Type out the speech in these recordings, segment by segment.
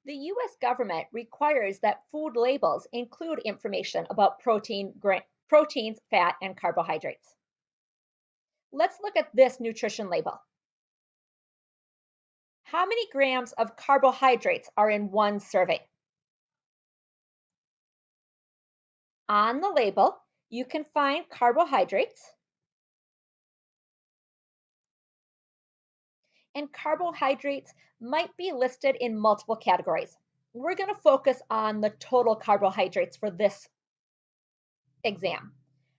The US government requires that food labels include information about proteins, fat, and carbohydrates. Let's look at this nutrition label. How many grams of carbohydrates are in one serving? On the label, you can find carbohydrates, and carbohydrates might be listed in multiple categories. We're going to focus on the total carbohydrates for this exam.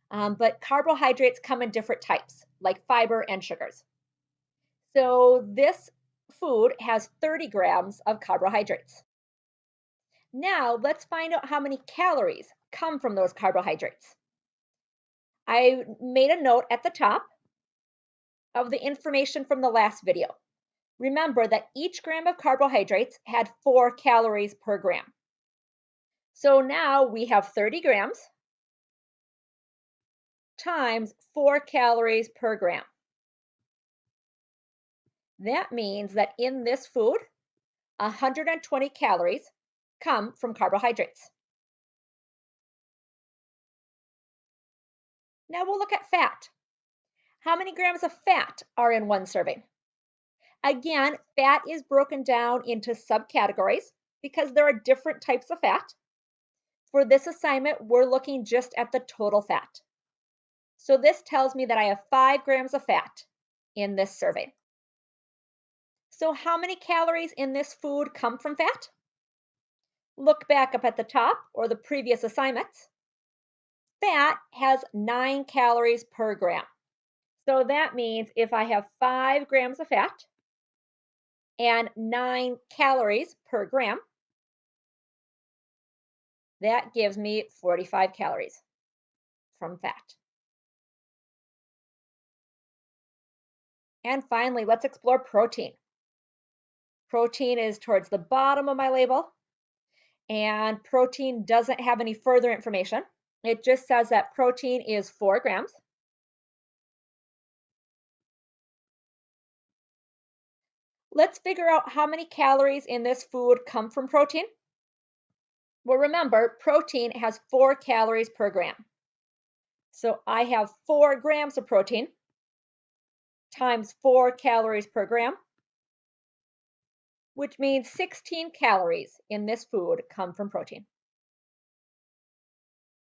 But carbohydrates come in different types, like fiber and sugars. So this food has 30 grams of carbohydrates. Now let's find out how many calories come from those carbohydrates. I made a note at the top of the information from the last video. Remember that each gram of carbohydrates had 4 calories per gram. So now we have 30 grams times 4 calories per gram. That means that in this food, 120 calories come from carbohydrates. Now we'll look at fat. How many grams of fat are in one serving? Again, fat is broken down into subcategories because there are different types of fat. For this assignment, we're looking just at the total fat. So this tells me that I have 5 grams of fat in this serving. So how many calories in this food come from fat? Look back up at the top or the previous assignments. Fat has 9 calories per gram. So that means if I have 5 grams of fat and 9 calories per gram, that gives me 45 calories from fat. And finally, let's explore protein. Protein is towards the bottom of my label, and protein doesn't have any further information. It just says that protein is 4 grams. Let's figure out how many calories in this food come from protein. Well, remember, protein has 4 calories per gram. So I have 4 grams of protein times 4 calories per gram, which means 16 calories in this food come from protein.